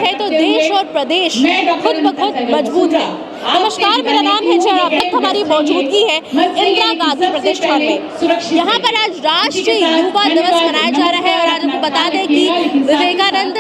है तो देश और प्रदेश खुद ब खुद मजबूत है। नमस्कार, मेरा नाम है जय। अब तक हमारी मौजूदगी है इंदिरा गांधी प्रतिष्ठान में। यहाँ पर आज राष्ट्रीय युवा दिवस मनाया जा रहा है और आज आपको बता दें कि विवेकानंद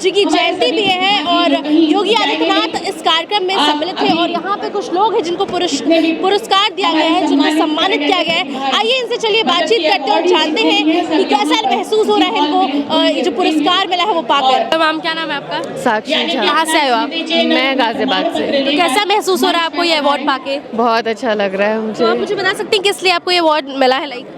जी की जयंती भी है और योगी आदित्यनाथ इस कार्यक्रम में सम्मिलित है और यहाँ पे कुछ लोग हैं जिनको पुरस्कार दिया गया है, जिनको सम्मानित किया गया है। आइए इनसे चलिए बातचीत करते हैं और जानते हैं कि कैसा महसूस हो रहा है इनको ये जो पुरस्कार मिला है वो पाकर। मैम, क्या नाम है आपका? साक्षी झा। कहाँ से आए हो आप? मैं गाजियाबाद से। तो कैसा महसूस हो रहा है आपको ये अवार्ड पाके? बहुत अच्छा लग रहा है तो आप मुझे। मुझे बता सकते हैं किस लिए आपको ये अवार्ड मिला है? लाइक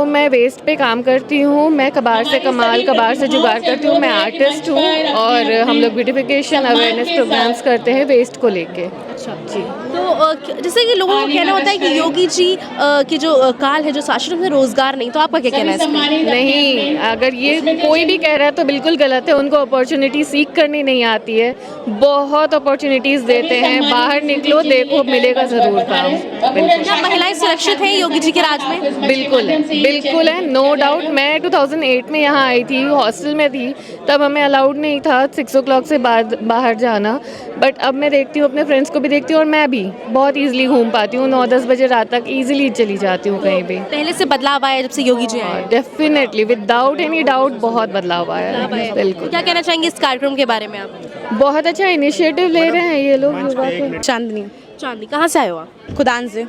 मैं वेस्ट पे काम करती हूँ। मैं कबाड़ से कमाल, कबाड़ से जुगाड़ करती हूँ। मैं आर्टिस्ट हूँ और हम लोग ब्यूटिफिकेशन अवेयरनेस प्रोग्राम्स करते हैं वेस्ट को लेके। अच्छा जी। तो जैसे कि लोगों का कहना होता है कि योगी जी की जो काल है, जो शासन में रोजगार नहीं, तो आपका क्या कहना है इसमें? नहीं, अगर ये कोई भी कह रहा है तो बिल्कुल गलत है। उनको अपॉर्चुनिटी सीख करनी नहीं आती है। बहुत अपॉर्चुनिटीज़ देते हैं। बाहर निकलो, देखो, मिलेगा ज़रूर काम। बिल्कुल। क्या महिलाएं सुरक्षित हैं योगी जी के राज में? बिल्कुल है, नो डाउट। मैं 2008 में यहाँ आई थी, हॉस्टल में थी, तब हमें अलाउड नहीं था 6 o'clock से बाद बाहर जाना। बट अब मैं देखती हूँ, अपने फ्रेंड्स को भी देखती हूँ और मैं भी बहुत ईजिली घूम पाती हूँ। 9-10 बजे रात तक ईजिली चली जाती हूँ कहीं भी। पहले से बदलाव आया जब से योगी जी आए? डेफिनेटली, विदाउट एनी डाउट बहुत बदलाव आया है। बिल्कुल। क्या कहना चाहेंगे इस कार्यक्रम के बारे में आप? बहुत अच्छा इनिशिएटिव ले रहे हैं ये लोग युवा के। चांदनी, कहाँ से आए हो आप? खुदान से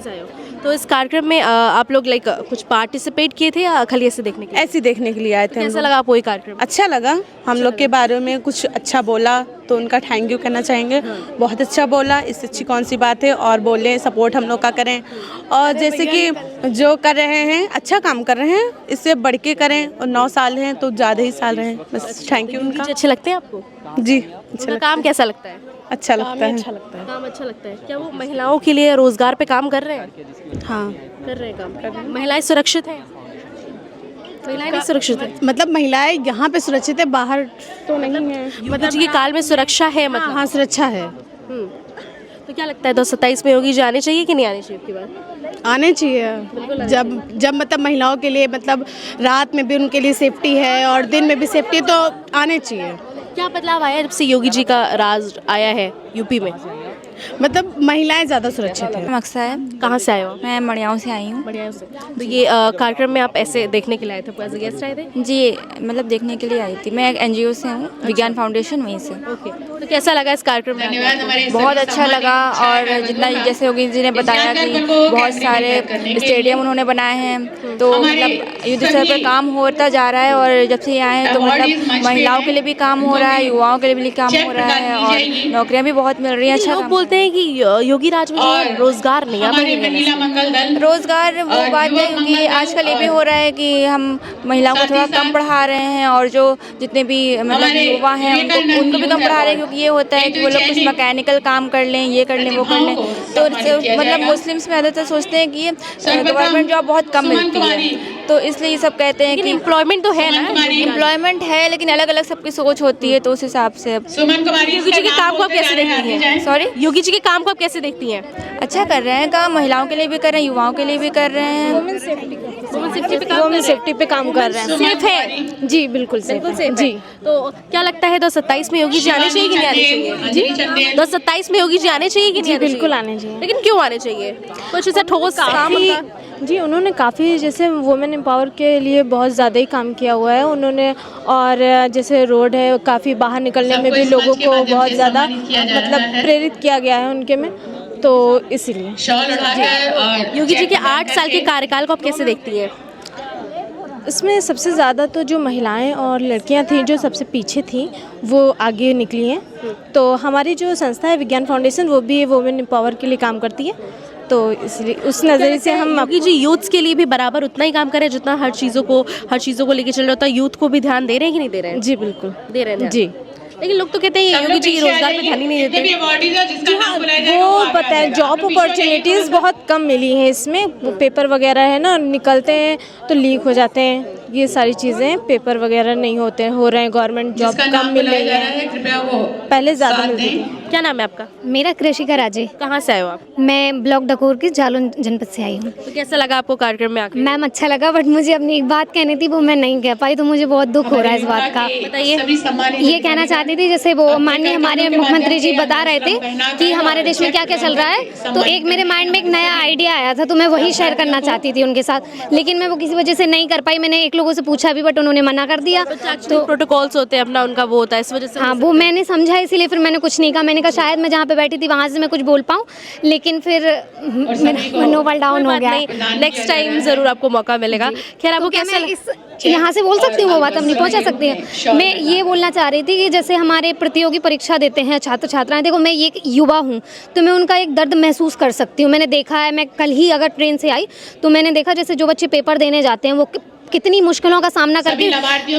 आए हो। तो इस कार्यक्रम में आप लोग लाइक कुछ पार्टिसिपेट किए थे या खाली ऐसे देखने के लिए? ऐसे देखने के लिए आए थे। कैसा लगा आपको ये कार्यक्रम? अच्छा लगा। हम लोग के बारे में कुछ अच्छा बोला तो उनका थैंक यू कहना चाहेंगे। बहुत अच्छा बोला, इससे अच्छी कौन सी बात है। और बोले सपोर्ट हम लोग का करें और जैसे कि जो कर रहे हैं अच्छा काम कर रहे हैं, इससे बढ़ के करें। और 9 साल हैं तो ज़्यादा ही साल रहें। बस थैंक यू उनका। अच्छे लगते हैं आपको? जी, अच्छा। काम कैसा लगता है? अच्छा लगता है। काम अच्छा लगता है। क्या वो महिलाओं के लिए रोजगार पे काम कर रहे हैं? हाँ, कर रहे हैं काम। महिलाएं सुरक्षित हैं? महिलाएं नहीं सुरक्षित है? मतलब महिलाएं यहाँ पे सुरक्षित है, बाहर तो नहीं है। मतलब जी के काल में सुरक्षा है मतलब? हाँ, सुरक्षा है। तो क्या लगता है 2027 में योगी जी आने चाहिए कि नहीं आने चाहिए आपकी बात? आने चाहिए। जब मतलब महिलाओं के लिए मतलब रात में भी उनके लिए सेफ्टी है और दिन में भी सेफ्टी है, तो आने चाहिए। क्या बदलाव आया जब से योगी जी का राज आया है यूपी में? मतलब महिलाएं ज़्यादा सुरक्षित हैं। मकसद है। कहाँ से आए हो? मैं मड़ियाओं से आई हूँ। बढ़िया से। तो ये कार्यक्रम में आप ऐसे देखने के लिए आए थे, एज ए गेस्ट आए थे? जी, मतलब देखने के लिए आई थी। मैं एक NGO से हूँ, विज्ञान फाउंडेशन, वहीं से। ओके। तो कैसा लगा इस कार्यक्रम में? बहुत अच्छा लगा। और जितना जैसे योगी जी ने बताया कि बहुत सारे स्टेडियम उन्होंने बनाए हैं, तो मतलब युद्ध स्तर पर काम होता जा रहा है। और जब से ये आए हैं तो मतलब महिलाओं के लिए भी काम हो रहा है, युवाओं के लिए भी काम हो रहा है और नौकरियाँ भी बहुत मिल रही हैं। अच्छा लोग बोलते हैं कि योगी राज में जो है रोजगार नहीं है। रोजगार वो बात है क्योंकि आजकल ये भी हो रहा है कि हम महिलाओं को थोड़ा कम पढ़ा रहे हैं और जो जितने भी मतलब युवा हैं उनको भी कम पढ़ा रहे हैं, क्योंकि ये होता है कि वो लोग कुछ मैकेनिकल काम कर लें, ये कर लें, वो कर लें। तो मतलब मुस्लिम्स में ज़्यादातर सोचते हैं कि गवर्नमेंट जॉब बहुत कम मिलती है, तो इसलिए ये सब कहते हैं कि एम्प्लॉयमेंट तो है ना? एम्प्लॉयमेंट है, लेकिन अलग अलग सबकी सोच होती है, तो उस हिसाब से। योगी जी के काम को आप कैसे देखती हैं? सॉरी, योगी जी के काम को आप कैसे देखती हैं? अच्छा कर रहे हैं काम, महिलाओं के लिए भी कर रहे हैं, युवाओं के लिए भी कर रहे हैं। वुमेन सेफ्टी पे काम कर रहे हैं। सेफ है? जी, बिल्कुल सेफ है। जी। तो क्या लगता है 2027 में योगी जी आने चाहिए कि नहीं आने चाहिए? जी, 2027 में योगी जी आने चाहिए कि नहीं? बिल्कुल आने चाहिए। लेकिन क्यों आने चाहिए? कुछ ऐसा ठोस काम? जी, उन्होंने काफ़ी जैसे वुमेन एम्पावर के लिए बहुत ज़्यादा ही काम किया हुआ है उन्होंने। और जैसे रोड है, काफ़ी बाहर निकलने में भी लोगों को बहुत ज़्यादा मतलब प्रेरित किया गया है उनके में, तो इसीलिए। योगी जी के 8 साल के कार्यकाल को आप कैसे देखती हैं? इसमें सबसे ज़्यादा तो जो महिलाएं और लड़कियां थीं जो सबसे पीछे थीं वो आगे निकली हैं। तो हमारी जो संस्था है विज्ञान फाउंडेशन, वो भी वुमेन एम्पावर के लिए काम करती है, तो इसलिए उस नज़रिए से हम योगी जी यूथ्स के लिए भी बराबर उतना ही काम करें जितना हर चीज़ों को लेके चल रहा होता है। यूथ को भी ध्यान दे रहे हैं कि नहीं दे रहे हैं? जी बिल्कुल दे रहे हैं जी। लेकिन लोग तो कहते हैं योगी जी रोजगार पे ध्यान ही नहीं देते। वो पता है जॉब अपॉर्चुनिटीज़ बहुत कम मिली हैं इसमें। पेपर वगैरह है ना, निकलते हैं तो लीक हो जाते हैं, ये सारी चीज़ें। पेपर वगैरह नहीं होते हो रहे हैं, गवर्नमेंट जॉब कम मिल रही है, पहले ज़्यादा मिलती थी। क्या नाम है आपका? मेरा कृषिका राजे। कहाँ से आए हो आप? मैं ब्लॉक डकोर के जालौन जनपद से आई हूँ। तो कैसा लगा आपको कार्यक्रम में आकर? मैम अच्छा लगा, बट मुझे अपनी एक बात कहनी थी, वो मैं नहीं कह पाई, तो मुझे बहुत दुख हो रहा है इस बात का। बताइए। ये कहना चाहती थी, जैसे वो माननीय हमारे मुख्यमंत्री जी बता रहे थे कि हमारे देश में क्या क्या चल रहा है, तो एक मेरे माइंड में एक नया आइडिया आया था, तो मैं वही शेयर करना चाहती थी उनके साथ, लेकिन मैं वो किसी वजह से नहीं कर पाई। मैंने एक लोगों से पूछा भी, बट उन्होंने मना कर दिया। तो प्रोटोकॉल्स होते हैं अपना, उनका वो होता है, इस वजह से। हाँ, वो मैंने समझा, इसीलिए फिर मैंने कुछ नहीं कहा। मैंने कहा शायद मैं जहाँ पे बैठी थी वहाँ से मैं कुछ बोल पाऊँ, लेकिन फिर मेरा मनोबल डाउन हो गया। नेक्स्ट टाइम जरूर आपको मौका मिलेगा। खैर, आपको कैसा यहाँ से बोल सकती हूँ, वो बात हम नहीं पहुँचा सकते हैं। मैं ये बोलना चाह रही थी कि जैसे हमारे प्रतियोगी परीक्षा देते हैं छात्र छात्राएं, देखो मैं एक युवा हूँ, तो मैं उनका एक दर्द महसूस कर सकती हूँ। मैंने देखा है, मैं कल ही अगर ट्रेन से आई तो मैंने देखा जैसे जो बच्चे पेपर देने जाते हैं वो कितनी मुश्किलों का सामना करके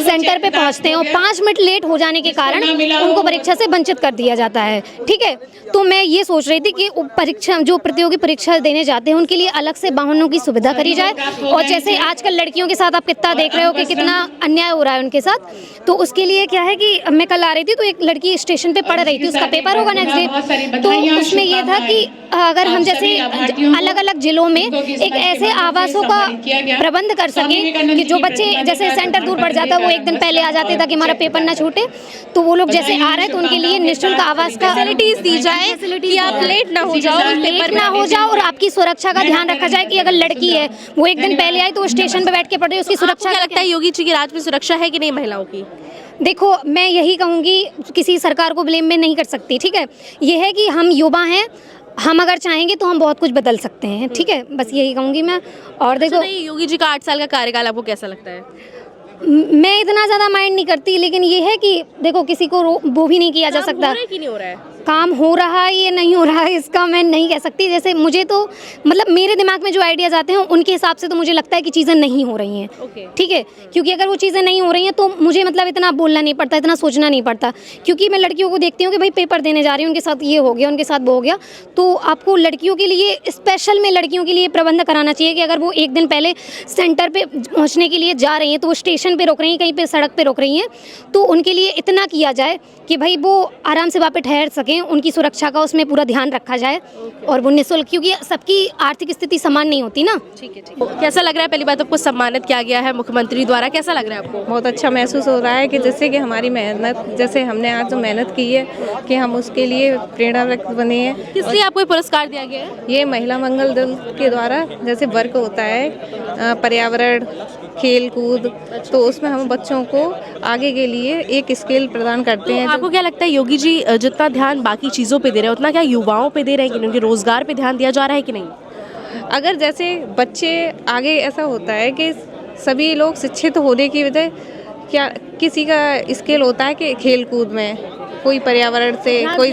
सेंटर पे पहुंचते हैं, और 5 मिनट लेट हो जाने के कारण उनको परीक्षा से वंचित कर दिया जाता है। ठीक है, तो मैं ये सोच रही थी कि परीक्षा जो प्रतियोगी परीक्षा देने जाते हैं उनके लिए अलग से वाहनों की सुविधा करी जाए। और जैसे आजकल लड़कियों के साथ आप कितना देख रहे हो कि कितना अन्याय हो रहा है उनके साथ, तो उसके लिए क्या है कि मैं कल आ रही थी तो एक लड़की स्टेशन पे पढ़ रही थी, उसका पेपर होगा नेक्स्ट डे, तो उसमें ये था कि अगर हम जैसे अलग अलग जिलों में एक ऐसे आवासों का प्रबंध कर सकें कि जो बच्चे जैसे सेंटर दूर पड़ जाता है वो एक दिन पहले आ जाते ताकि हमारा पेपर ना छूटे, तो वो लोग जैसे आ रहे हैं तो उनके लिए निःशुल्क आवास का फैसिलिटीज दी जाए कि आप लेट ना हो जाओ और आपकी सुरक्षा का ध्यान रखा जाए कि अगर लड़की है वो एक दिन पहले आई तो वो स्टेशन पे बैठ के पढ़ रही है, उसकी सुरक्षा। क्या लगता है योगी जी के राज में सुरक्षा है कि नहीं महिलाओं की? देखो मैं यही कहूँगी, किसी सरकार को ब्लेम में नहीं कर सकती। ठीक है, ये है कि हम युवा हैं, हम अगर चाहेंगे तो हम बहुत कुछ बदल सकते हैं। ठीक है, बस यही कहूँगी मैं। और देखो योगी जी का 8 साल का कार्यकाल आपको कैसा लगता है? मैं इतना ज़्यादा माइंड नहीं करती, लेकिन ये है कि देखो किसी को वो भी नहीं किया जा सकता। हो रहा है कि नहीं हो रहा है? काम हो रहा है ये नहीं हो रहा है इसका मैं नहीं कह सकती। जैसे मुझे तो मतलब मेरे दिमाग में जो आइडियाज़ आते हैं उनके हिसाब से तो मुझे लगता है कि चीज़ें नहीं हो रही हैं। ठीक है, क्योंकि अगर वो चीज़ें नहीं हो रही हैं तो मुझे मतलब इतना बोलना नहीं पड़ता, इतना सोचना नहीं पड़ता, क्योंकि मैं लड़कियों को देखती हूँ कि भाई पेपर देने जा रही हूँ, उनके साथ ये हो गया, उनके साथ वो हो गया। तो आपको लड़कियों के लिए स्पेशल में लड़कियों के लिए प्रबंध कराना चाहिए कि अगर वो एक दिन पहले सेंटर पर पहुँचने के लिए जा रही हैं तो वो स्टेशन पर रोक रही हैं, कहीं पर सड़क पर रोक रही हैं, तो उनके लिए इतना किया जाए कि भाई वो आराम से वहाँ पे ठहर सकें, उनकी सुरक्षा का उसमें पूरा ध्यान रखा जाए और वो निःशुल्क, क्योंकि सबकी आर्थिक स्थिति समान नहीं होती ना। ठीक है। कैसा लग रहा है? पहली बात आपको सम्मानित किया गया है मुख्यमंत्री द्वारा, कैसा लग रहा है आपको? बहुत अच्छा महसूस हो रहा है कि जैसे कि हमारी मेहनत, जैसे हमने आज जो मेहनत की है कि हम उसके लिए प्रेरणारक बने हैं। किस लिए आपको पुरस्कार दिया गया है? ये महिला मंगल दल के द्वारा जैसे वर्क होता है पर्यावरण, खेल कूद, तो उसमें हम बच्चों को आगे के लिए एक स्किल प्रदान करते हैं। आपको क्या लगता है योगी जी जितना ध्यान बाकी चीज़ों पे दे रहे हैं उतना क्या युवाओं पे दे रहे हैं कि उनके रोजगार पे ध्यान दिया जा रहा है कि नहीं? अगर जैसे बच्चे आगे, ऐसा होता है कि सभी लोग शिक्षित होने की वजह क्या किसी का स्किल होता है कि खेल कूद में कोई पर्यावरण से कोई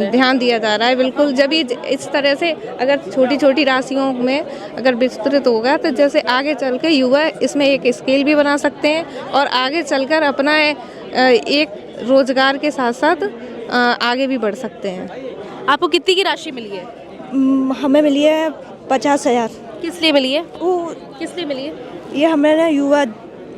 ध्यान दिया जा रहा है। बिल्कुल, जब इस तरह से अगर छोटी छोटी राशियों में अगर विस्तृत होगा तो जैसे आगे चल के युवा इसमें एक स्किल भी बना सकते हैं और आगे चलकर अपना एक रोजगार के साथ साथ आगे भी बढ़ सकते हैं। आपको कितनी की राशि मिली है? हमें मिली है 50,000। किस लिए मिली है? वो किस लिए मिली है? ये हमें ना युवा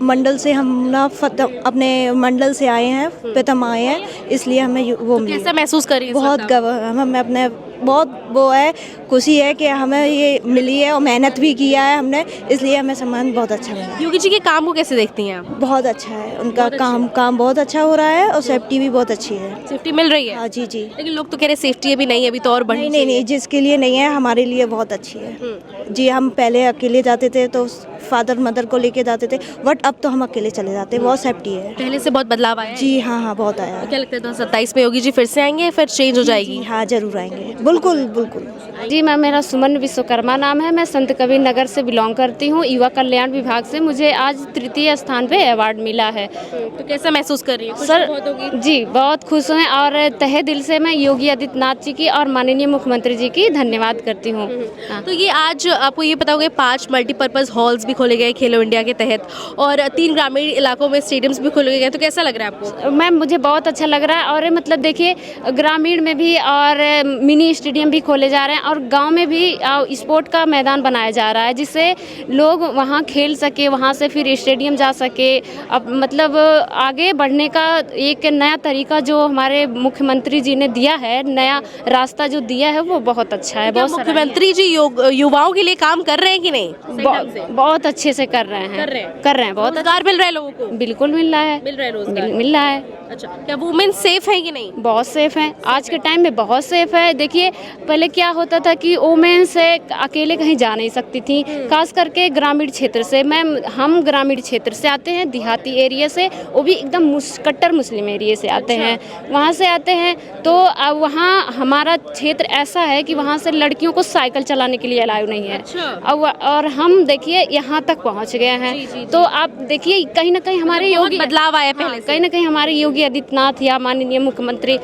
मंडल से, हम ना अपने मंडल से आए हैं, प्रथम आए हैं, इसलिए हमें वो मिली। कैसा महसूस कर रही है? बहुत हमें अपने बहुत वो है, खुशी है कि हमें ये मिली है और मेहनत भी किया है हमने, इसलिए हमें सम्मान बहुत अच्छा मिला। योगी जी के काम को कैसे देखती हैं आप? बहुत अच्छा है उनका काम बहुत अच्छा हो रहा है और सेफ्टी भी बहुत अच्छी है। सेफ्टी मिल रही है? हाँ जी। लेकिन लोग तो कह रहे सेफ्टी अभी नहीं है, अभी तो और बढ़नी। नहीं, जिसके लिए नहीं है हमारे लिए बहुत अच्छी है जी। हम पहले अकेले जाते थे तो फादर मदर को लेके जाते थे, बट अब तो हम अकेले चले जाते हैं, बहुत सेफ्टी है। पहले से बहुत बदलाव आया है? जी हाँ, बहुत आया। क्या लगता है 2027 में योगी जी फिर से आएंगे, फिर चेंज हो जाएगी? हाँ, जरूर आएंगे, बिल्कुल। जी मैम, मेरा सुमन विश्वकर्मा नाम है, मैं संत कबीर नगर से बिलोंग करती हूँ, युवा कल्याण विभाग से। मुझे आज 3य स्थान पे अवार्ड मिला है। तो कैसा महसूस कर रही है? सर जी बहुत खुश हैं और तहे दिल से मैं योगी आदित्यनाथ जी की और माननीय मुख्यमंत्री जी की धन्यवाद करती हूँ। तो ये आज आपको ये पता होगा 5 मल्टीपर्पज़ हॉल्स भी खोले गए खेलो इंडिया के तहत और 3 ग्रामीण इलाकों में स्टेडियम्स भी खोले गए, तो कैसा लग रहा है आपको? मैम मुझे बहुत अच्छा लग रहा है और मतलब देखिए ग्रामीण में भी और मिनी स्टेडियम भी खोले जा रहे हैं और गांव में भी स्पोर्ट का मैदान बनाया जा रहा है, जिससे लोग वहां खेल सके, वहां से फिर स्टेडियम जा सके। अब मतलब आगे बढ़ने का एक नया तरीका जो हमारे मुख्यमंत्री जी ने दिया है, नया रास्ता जो दिया है, वो बहुत अच्छा है। बहुत मुख्यमंत्री जी युवाओं के लिए काम कर रहे हैं कि नहीं? बहुत अच्छे से कर रहे हैं बहुत। रोजगार मिल रहा है लोगों को? बिल्कुल मिल रहा है, मिल रहा है रोजगार। मिल रहा है। अच्छा, क्या वुमेन सेफ है कि नहीं? बहुत सेफ है, आज के टाइम में बहुत सेफ है। देखिए पहले क्या होता था कि वुमेन से अकेले कहीं जा नहीं सकती थी, खास करके ग्रामीण क्षेत्र से। हम ग्रामीण क्षेत्र से आते हैं, देहाती एरिया से, वो भी एकदम कट्टर मुस्लिम एरिया से आते हैं, वहाँ से आते हैं। तो वहाँ हमारा क्षेत्र ऐसा है कि वहाँ से लड़कियों को साइकिल चलाने के लिए अलाउ नहीं है। और हम देखिए यहाँ तक पहुँच गए हैं। तो आप देखिए कहीं ना कहीं हमारे योगी बदलाव आया पहले, कहीं ना कहीं हमारे योगी आदित्यनाथ या माननीय मुख्यमंत्री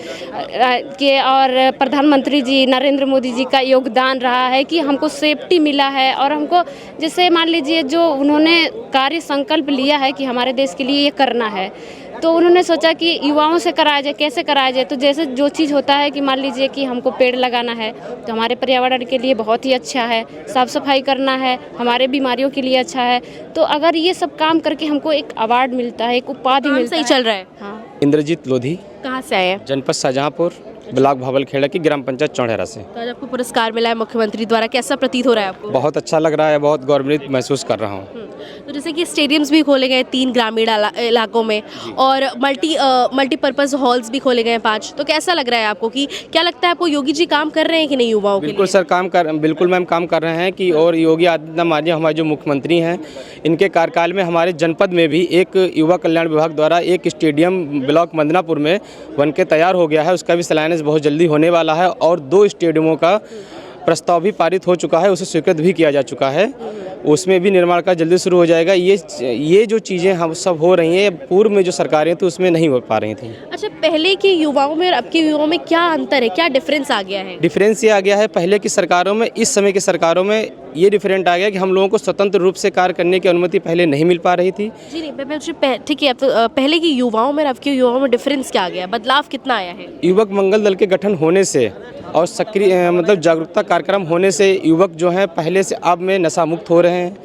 के और प्रधानमंत्री जी नरेंद्र मोदी जी का योगदान रहा है कि हमको सेफ्टी मिला है। और हमको जैसे मान लीजिए जो उन्होंने कार्य संकल्प लिया है कि हमारे देश के लिए ये करना है, तो उन्होंने सोचा कि युवाओं से कराया जाए, कैसे कराया जाए। तो जैसे जो चीज़ होता है कि मान लीजिए कि हमको पेड़ लगाना है, तो हमारे पर्यावरण के लिए बहुत ही अच्छा है, साफ़ सफाई करना है हमारे बीमारियों के लिए अच्छा है। तो अगर ये सब काम करके हमको एक अवार्ड मिलता है, एक उपाधि मिलता है। सही चल रहा है। हाँ। इंद्रजीत लोधी, कहाँ से आए हैं? जनपद शाहजहाँपुर, ब्लॉक भावलखेड़ा की ग्राम पंचायत चौड़ेरा से। तो आज आपको पुरस्कार मिला है मुख्यमंत्री द्वारा, कैसा प्रतीत हो रहा है आपको? बहुत अच्छा लग रहा है, बहुत गौरवान्वित महसूस कर रहा हूँ। तो जैसे कि स्टेडियम्स भी खोले गए 3 ग्रामीण इलाकों में और मल्टीपर्पज हॉल्स भी खोले गए 5। तो कैसा लग रहा है आपको, कि क्या लगता है आपको योगी जी काम कर रहे हैं कि नहीं युवाओं के लिए? बिल्कुल सर, बिल्कुल मैम काम कर रहे हैं कि और योगी आदित्यनाथ जी हमारे जो मुख्यमंत्री हैं, इनके कार्यकाल में हमारे जनपद में भी एक युवा कल्याण विभाग द्वारा एक स्टेडियम ब्लॉक मंदनापुर में बन के तैयार हो गया है। उसका भी शिलान्यास बहुत जल्दी होने वाला है और 2 स्टेडियमों का प्रस्ताव भी पारित हो चुका है, उसे स्वीकृत भी किया जा चुका है। उसमें भी निर्माण का जल्दी शुरू हो जाएगा। ये जो चीज़ें हम सब हो रही हैं, पूर्व में जो सरकारें थी उसमें नहीं हो पा रही थी। अच्छा, पहले के युवाओं में और अब के युवाओं में क्या अंतर है, क्या डिफरेंस आ गया है? डिफरेंस ये आ गया है, पहले की सरकारों में, इस समय की सरकारों में ये डिफरेंट आ गया कि हम लोगों को स्वतंत्र रूप से कार्य करने की अनुमति पहले नहीं मिल पा रही थी। जी नहीं, ठीक है। तो पहले की युवाओं में और अब के युवाओं में डिफरेंस क्या आ गया, बदलाव कितना आया है? युवक मंगल दल के गठन होने से और सक्रिय मतलब जागरूकता कार्यक्रम होने से युवक जो हैं पहले से अब में नशा मुक्त हो रहे हैं।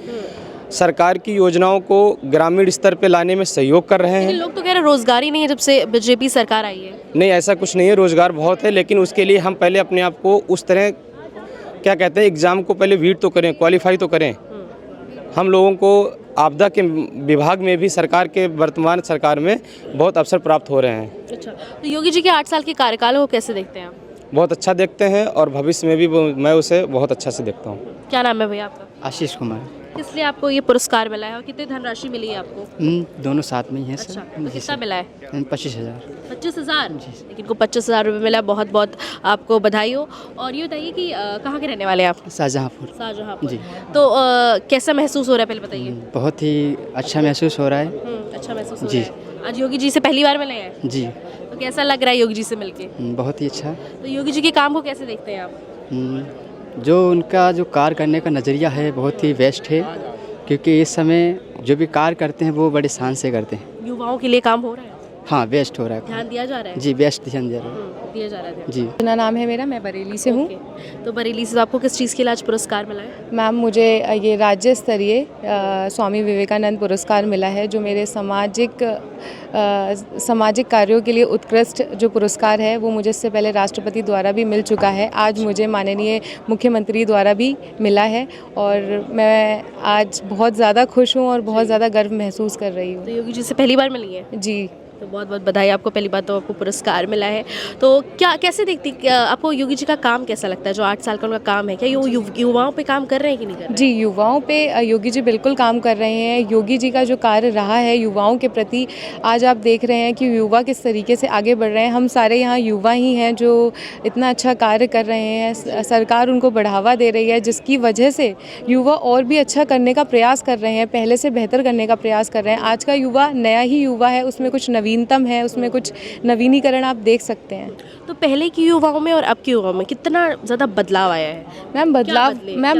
सरकार की योजनाओं को ग्रामीण स्तर पे लाने में सहयोग कर रहे हैं। लोग तो कह रहे रोजगार ही नहीं है जब से बीजेपी सरकार आई है। नहीं, ऐसा कुछ नहीं है, रोजगार बहुत है, लेकिन उसके लिए हम पहले अपने आप को उस तरह क्या कहते हैं एग्ज़ाम को पहले वीट तो करें, क्वालिफाई तो करें। हम लोगों को आपदा के विभाग में भी सरकार के वर्तमान सरकार में बहुत अवसर प्राप्त हो रहे हैं। अच्छा, तो योगी जी के 8 साल के कार्यकाल को कैसे देखते हैं आप? बहुत अच्छा देखते हैं और भविष्य में भी मैं उसे बहुत अच्छा से देखता हूँ। क्या नाम है भैया आपका? आशीष कुमार। किस लिए आपको ये पुरस्कार मिला है और कितनी धनराशि मिली है आपको? दोनों साथ में ही हैं सर। अच्छा, तो कितना मिला है? 25,000। 25,000? लेकिन को 25,000 रुपये मिला, बहुत बहुत आपको बधाई हो। और ये बताइए कि कहाँ के रहने वाले हैं आप? शाहजहाँपुर। शाहजहाँपुर जी। तो कैसा महसूस हो रहा है पहले बताइए? बहुत ही अच्छा महसूस हो रहा है। अच्छा महसूस हो जी। रहा है। आज योगी जी से पहली बार मिले हैं? जी। तो कैसा लग रहा है योगी जी से मिलके? बहुत ही अच्छा। तो योगी जी के काम को कैसे देखते हैं आप? जो उनका जो कार्य करने का नज़रिया है बहुत ही बेस्ट है, क्योंकि इस समय जो भी कार्य करते हैं वो बड़े शान से करते हैं। युवाओं के लिए काम हो रहा है? हाँ, बेस्ट हो रहा है, ध्यान दिया जा रहा है? जी बेस्ट ध्यान दिया रहा है जी। मेरा नाम है, मैं बरेली से हूँ। तो बरेली से आपको किस चीज़ के लिए आज पुरस्कार मिला है? मैम, मुझे ये राज्य स्तरीय स्वामी विवेकानंद पुरस्कार मिला है, जो मेरे सामाजिक कार्यों के लिए उत्कृष्ट जो पुरस्कार है वो मुझे इससे पहले राष्ट्रपति द्वारा भी मिल चुका है। आज मुझे माननीय मुख्यमंत्री द्वारा भी मिला है और मैं आज बहुत ज़्यादा खुश हूँ और बहुत ज़्यादा गर्व महसूस कर रही हूँ। तो योगी जी से पहली बार मिली है? जी। तो बहुत बहुत बधाई आपको, पहली बात तो आपको पुरस्कार मिला है। तो क्या कैसे देखती आपको योगी जी का काम कैसा लगता है, जो 8 साल का उनका काम है? क्या युवाओं पे काम कर रहे हैं कि नहीं कर रहे? जी, युवाओं पे योगी जी बिल्कुल काम कर रहे हैं। योगी जी का जो कार्य रहा है युवाओं के प्रति, आज आप देख रहे हैं कि युवा किस तरीके से आगे बढ़ रहे हैं। हम सारे यहाँ युवा ही हैं जो इतना अच्छा कार्य कर रहे हैं। सरकार उनको बढ़ावा दे रही है, जिसकी वजह से युवा और भी अच्छा करने का प्रयास कर रहे हैं, पहले से बेहतर करने का प्रयास कर रहे हैं। आज का युवा नया ही युवा है, उसमें कुछ नवीनतम है, उसमें कुछ नवीनीकरण आप देख सकते हैं। तो पहले की युवाओं में और अब की युवाओं में कितना ज़्यादा बदलाव आया है? मैम,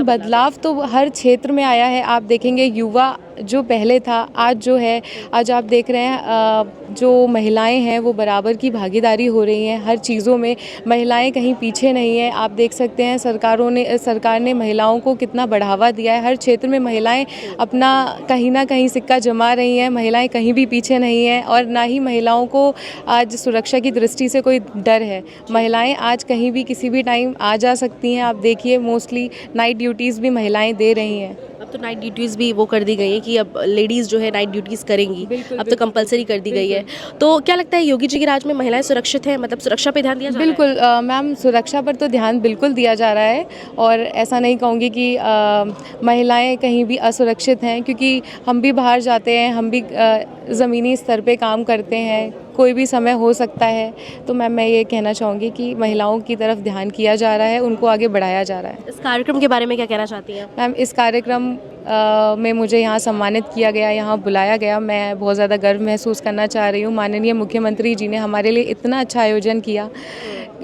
बदलाव तो हर क्षेत्र में आया है। आप देखेंगे युवा जो पहले था आज जो है, आज आप देख रहे हैं जो महिलाएं हैं वो बराबर की भागीदारी हो रही हैं हर चीज़ों में। महिलाएं कहीं पीछे नहीं हैं। आप देख सकते हैं सरकार ने महिलाओं को कितना बढ़ावा दिया है। हर क्षेत्र में महिलाएं अपना कहीं ना कहीं सिक्का जमा रही हैं। महिलाएं कहीं भी पीछे नहीं हैं और ना ही महिलाओं को आज सुरक्षा की दृष्टि से कोई डर है। महिलाएं आज कहीं भी किसी भी टाइम आ जा सकती हैं। आप देखिए मोस्टली नाइट ड्यूटीज़ भी महिलाएं दे रही हैं। अब तो नाइट ड्यूटीज़ भी वो कर दी गई है कि अब लेडीज़ जो है नाइट ड्यूटीज़ करेंगी। अब तो कंपलसरी कर दी गई है। तो क्या लगता है योगी जी के राज में महिलाएं सुरक्षित हैं, मतलब सुरक्षा पे ध्यान दिया जा रहा है? बिल्कुल मैम, सुरक्षा पर तो ध्यान बिल्कुल दिया जा रहा है और ऐसा नहीं कहूँगी कि महिलाएं कहीं भी असुरक्षित हैं, क्योंकि हम भी बाहर जाते हैं, हम भी ज़मीनी स्तर पे काम करते हैं, कोई भी समय हो सकता है। तो मैम मैं ये कहना चाहूँगी कि महिलाओं की तरफ ध्यान किया जा रहा है, उनको आगे बढ़ाया जा रहा है। इस कार्यक्रम के बारे में क्या कहना चाहती हैं? मैम इस कार्यक्रम में मुझे यहाँ सम्मानित किया गया, यहाँ बुलाया गया, मैं बहुत ज़्यादा गर्व महसूस करना चाह रही हूँ। माननीय मुख्यमंत्री जी ने हमारे लिए इतना अच्छा आयोजन किया,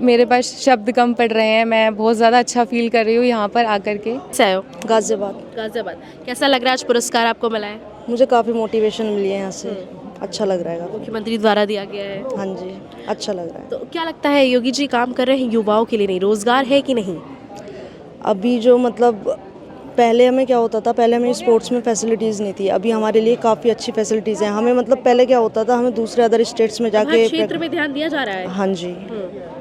मेरे पास शब्द कम पड़ रहे हैं। मैं बहुत ज़्यादा अच्छा फील कर रही हूँ यहाँ पर आकर के। से आए हो? गाज़ियाबाद। कैसा लग रहा है आज पुरस्कार आपको मिला है? मुझे काफ़ी मोटिवेशन मिली है यहाँ से, अच्छा लग रहा है। मुख्यमंत्री द्वारा दिया गया है। हाँ जी, अच्छा लग रहा है। तो क्या लगता है योगी जी काम कर रहे हैं युवाओं के लिए, नहीं रोजगार है कि नहीं? अभी जो मतलब पहले हमें क्या होता था, पहले हमें स्पोर्ट्स में फैसिलिटीज़ नहीं थी। अभी हमारे लिए काफ़ी अच्छी फैसिलिटीज़ हैं। हमें मतलब पहले क्या होता था, हमें दूसरे अदर स्टेट्स में जाके क्षेत्र में ध्यान दिया जा रहा है। हाँ जी,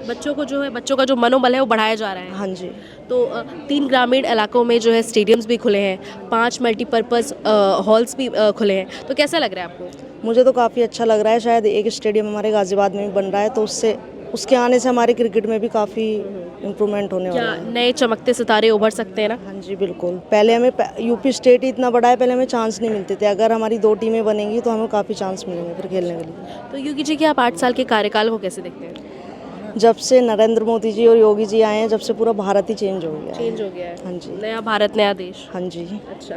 बच्चों को जो है, बच्चों का जो मनोबल है वो बढ़ाया जा रहा है। हाँ जी। तो 3 ग्रामीण इलाकों में जो है स्टेडियम्स भी खुले हैं, 5 मल्टीपर्पज़ हॉल्स भी खुले हैं। तो कैसा लग रहा है आपको? मुझे तो काफ़ी अच्छा लग रहा है। शायद एक स्टेडियम हमारे गाज़ियाबाद में भी बन रहा है, तो उसके आने से हमारे क्रिकेट में भी काफ़ी इम्प्रूवमेंट होने वाला है। नए चमकते सितारे उभर सकते हैं ना? हाँ जी बिल्कुल। पहले हमें यूपी स्टेट ही इतना बड़ा है, पहले हमें चांस नहीं मिलते थे। अगर हमारी 2 टीमें बनेंगी तो हमें काफ़ी चांस मिलेंगे फिर खेलने के लिए। तो योगी जी के आप 8 साल के कार्यकाल को कैसे देखते हैं? जब से नरेंद्र मोदी जी और योगी जी आए हैं, जब से पूरा भारत ही चेंज हो गया है। चेंज हो गया है। हाँ जी। नया भारत, नया देश। हाँ जी। अच्छा,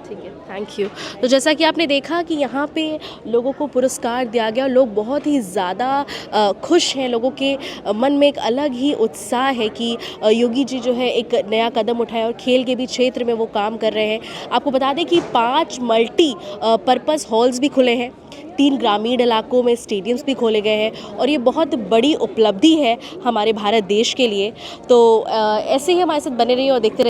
ठीक है, थैंक यू। तो जैसा कि आपने देखा कि यहाँ पे लोगों को पुरस्कार दिया गया, लोग बहुत ही ज़्यादा खुश हैं। लोगों के मन में एक अलग ही उत्साह है कि योगी जी जो है एक नया कदम उठाए और खेल के भी क्षेत्र में वो काम कर रहे हैं। आपको बता दें कि 5 मल्टी पर्पज़ हॉल्स भी खुले हैं, 3 ग्रामीण इलाकों में स्टेडियम्स भी खोले गए हैं और ये बहुत बड़ी उपलब्धि है हमारे भारत देश के लिए। तो ऐसे ही हमारे साथ बने रहिए और देखते रहिए।